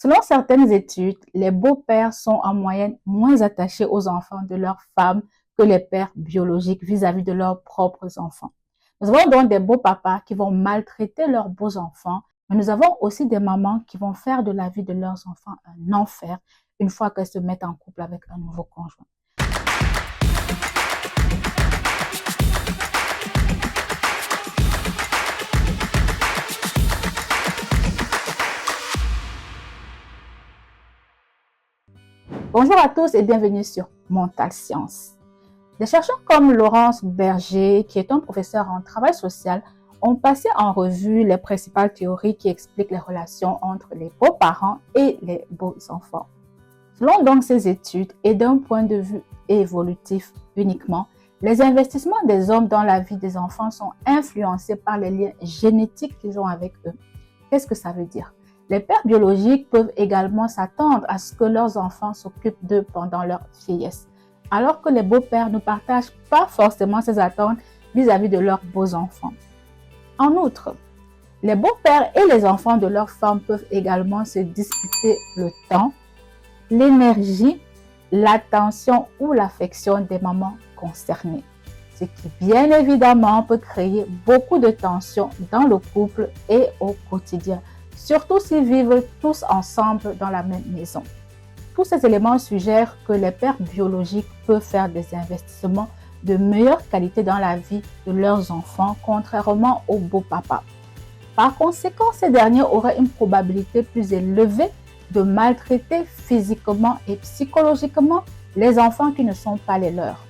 Selon certaines études, les beaux-pères sont en moyenne moins attachés aux enfants de leurs femmes que les pères biologiques vis-à-vis de leurs propres enfants. Nous avons donc des beaux papas qui vont maltraiter leurs beaux enfants, mais nous avons aussi des mamans qui vont faire de la vie de leurs enfants un enfer une fois qu'elles se mettent en couple avec un nouveau conjoint. Bonjour à tous et bienvenue sur Mental Science. Des chercheurs comme Laurence Berger, qui est un professeur en travail social, ont passé en revue les principales théories qui expliquent les relations entre les beaux-parents et les beaux-enfants. Selon donc ces études et d'un point de vue évolutif uniquement, les investissements des hommes dans la vie des enfants sont influencés par les liens génétiques qu'ils ont avec eux. Qu'est-ce que ça veut dire? Les pères biologiques peuvent également s'attendre à ce que leurs enfants s'occupent d'eux pendant leur vieillesse, alors que les beaux-pères ne partagent pas forcément ces attentes vis-à-vis de leurs beaux-enfants. En outre, les beaux-pères et les enfants de leurs femmes peuvent également se disputer le temps, l'énergie, l'attention ou l'affection des mamans concernées, ce qui bien évidemment peut créer beaucoup de tensions dans le couple et au quotidien, surtout s'ils vivent tous ensemble dans la même maison. Tous ces éléments suggèrent que les pères biologiques peuvent faire des investissements de meilleure qualité dans la vie de leurs enfants, contrairement aux beaux-papas. Par conséquent, ces derniers auraient une probabilité plus élevée de maltraiter physiquement et psychologiquement les enfants qui ne sont pas les leurs.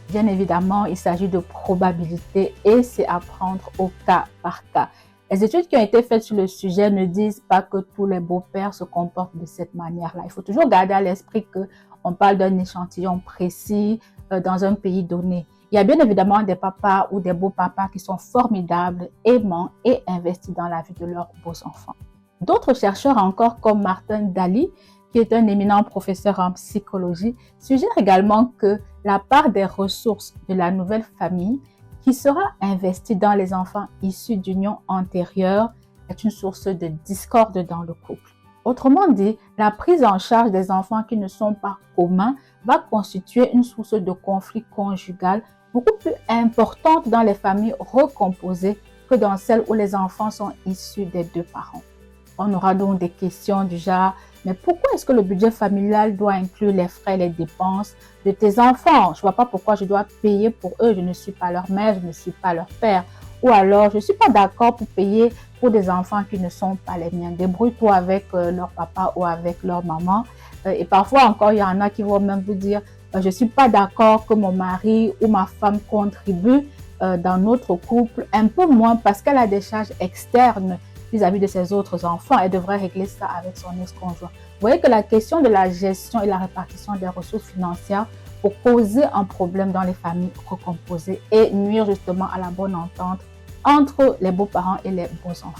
Bien évidemment, il s'agit de probabilités et c'est à prendre au cas par cas. Les études qui ont été faites sur le sujet ne disent pas que tous les beaux-pères se comportent de cette manière-là. Il faut toujours garder à l'esprit qu'on parle d'un échantillon précis dans un pays donné. Il y a bien évidemment des papas ou des beaux-papas qui sont formidables, aimants et investis dans la vie de leurs beaux-enfants. D'autres chercheurs encore comme Martin Daly, qui est un éminent professeur en psychologie, suggèrent également que la part des ressources de la nouvelle famille qui sera investie dans les enfants issus d'unions antérieures est une source de discorde dans le couple. Autrement dit, la prise en charge des enfants qui ne sont pas communs va constituer une source de conflit conjugal beaucoup plus importante dans les familles recomposées que dans celles où les enfants sont issus des deux parents. On aura donc des questions du genre, mais pourquoi est-ce que le budget familial doit inclure les frais et les dépenses de tes enfants? Je ne vois pas pourquoi je dois payer pour eux, je ne suis pas leur mère, je ne suis pas leur père. Ou alors, je ne suis pas d'accord pour payer pour des enfants qui ne sont pas les miens. Débrouille-toi avec leur papa ou avec leur maman. Et parfois encore, il y en a qui vont même vous dire, je ne suis pas d'accord que mon mari ou ma femme contribue dans notre couple, un peu moins parce qu'elle a des charges externes vis-à-vis de ses autres enfants, elle devrait régler ça avec son ex-conjoint. Vous voyez que la question de la gestion et la répartition des ressources financières peut causer un problème dans les familles recomposées et nuire justement à la bonne entente entre les beaux-parents et les beaux-enfants.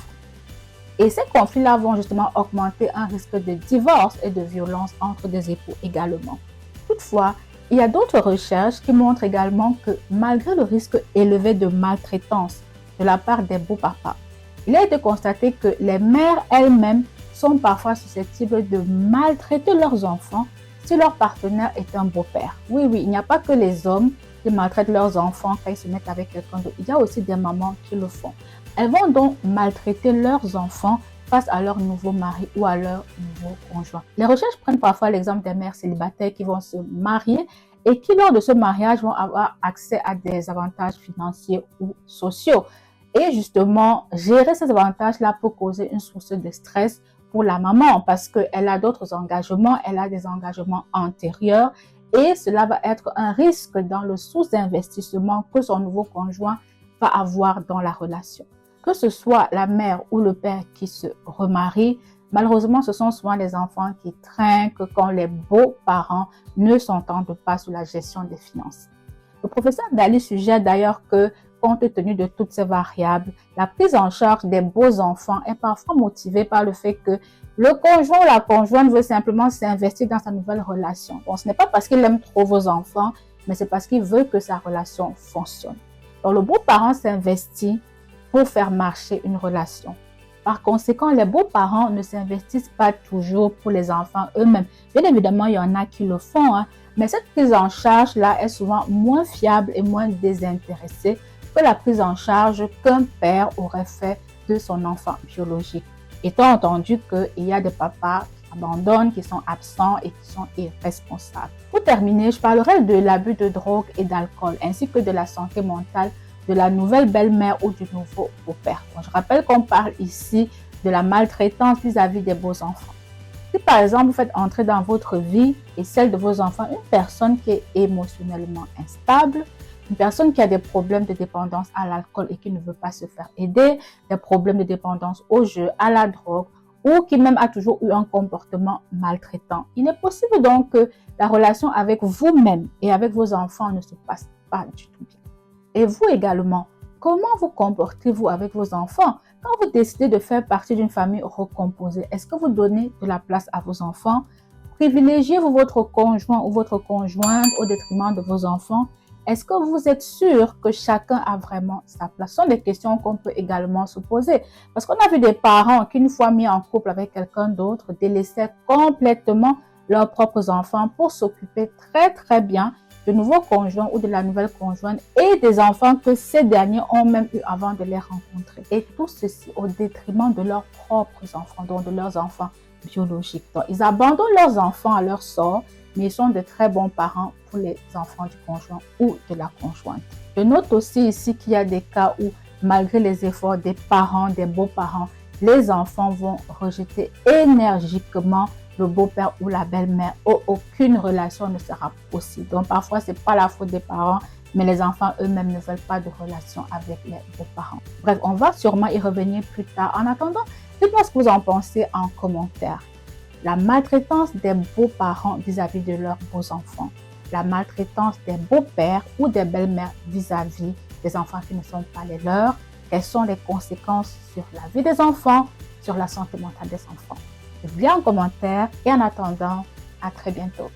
Et ces conflits-là vont justement augmenter un risque de divorce et de violence entre des époux également. Toutefois, il y a d'autres recherches qui montrent également que malgré le risque élevé de maltraitance de la part des beaux-papas, il a été constaté que les mères elles-mêmes sont parfois susceptibles de maltraiter leurs enfants si leur partenaire est un beau-père. Oui, il n'y a pas que les hommes qui maltraitent leurs enfants quand ils se mettent avec quelqu'un d'autre. Il y a aussi des mamans qui le font. Elles vont donc maltraiter leurs enfants face à leur nouveau mari ou à leur nouveau conjoint. Les recherches prennent parfois l'exemple des mères célibataires qui vont se marier et qui, lors de ce mariage, vont avoir accès à des avantages financiers ou sociaux. Et justement, gérer ces avantages-là peut causer une source de stress pour la maman parce qu'elle a d'autres engagements, elle a des engagements antérieurs et cela va être un risque dans le sous-investissement que son nouveau conjoint va avoir dans la relation. Que ce soit la mère ou le père qui se remarie, malheureusement, ce sont souvent les enfants qui trinquent quand les beaux-parents ne s'entendent pas sur la gestion des finances. Le professeur Daly suggère d'ailleurs que compte tenu de toutes ces variables, la prise en charge des beaux enfants est parfois motivée par le fait que le conjoint ou la conjointe veut simplement s'investir dans sa nouvelle relation. Bon, ce n'est pas parce qu'il aime trop vos enfants, mais c'est parce qu'il veut que sa relation fonctionne. Donc, le beau-parent s'investit pour faire marcher une relation. Par conséquent, les beaux-parents ne s'investissent pas toujours pour les enfants eux-mêmes. Bien évidemment, il y en a qui le font, mais cette prise en charge-là est souvent moins fiable et moins désintéressée que la prise en charge qu'un père aurait fait de son enfant biologique. Étant entendu qu'il y a des papas qui abandonnent, qui sont absents et qui sont irresponsables. Pour terminer, je parlerai de l'abus de drogue et d'alcool, ainsi que de la santé mentale de la nouvelle belle-mère ou du nouveau beau-père. Je rappelle qu'on parle ici de la maltraitance vis-à-vis des beaux-enfants. Si par exemple vous faites entrer dans votre vie et celle de vos enfants une personne qui est émotionnellement instable, une personne qui a des problèmes de dépendance à l'alcool et qui ne veut pas se faire aider, des problèmes de dépendance au jeu, à la drogue, ou qui même a toujours eu un comportement maltraitant, il est possible donc que la relation avec vous-même et avec vos enfants ne se passe pas du tout bien. Et vous également, comment vous comportez-vous avec vos enfants? Quand vous décidez de faire partie d'une famille recomposée, est-ce que vous donnez de la place à vos enfants? Privilégiez-vous votre conjoint ou votre conjointe au détriment de vos enfants? Est-ce que vous êtes sûr que chacun a vraiment sa place? Ce sont des questions qu'on peut également se poser. Parce qu'on a vu des parents qui, une fois mis en couple avec quelqu'un d'autre, délaissaient complètement leurs propres enfants pour s'occuper très bien du nouveau conjoint ou de la nouvelle conjointe et des enfants que ces derniers ont même eu avant de les rencontrer. Et tout ceci au détriment de leurs propres enfants, donc de leurs enfants biologiques. Donc, ils abandonnent leurs enfants à leur sort, mais ils sont de très bons parents pour les enfants du conjoint ou de la conjointe. Je note aussi ici qu'il y a des cas où, malgré les efforts des parents, des beaux-parents, les enfants vont rejeter énergiquement le beau-père ou la belle-mère, aucune relation ne sera possible. Donc parfois, ce n'est pas la faute des parents, mais les enfants eux-mêmes ne veulent pas de relation avec les beaux-parents. Bref, on va sûrement y revenir plus tard. En attendant, dites-moi ce que vous en pensez en commentaire. La maltraitance des beaux-parents vis-à-vis de leurs beaux-enfants, la maltraitance des beaux-pères ou des belles-mères vis-à-vis des enfants qui ne sont pas les leurs, quelles sont les conséquences sur la vie des enfants, sur la santé mentale des enfants? Bien en commentaire et en attendant, à très bientôt.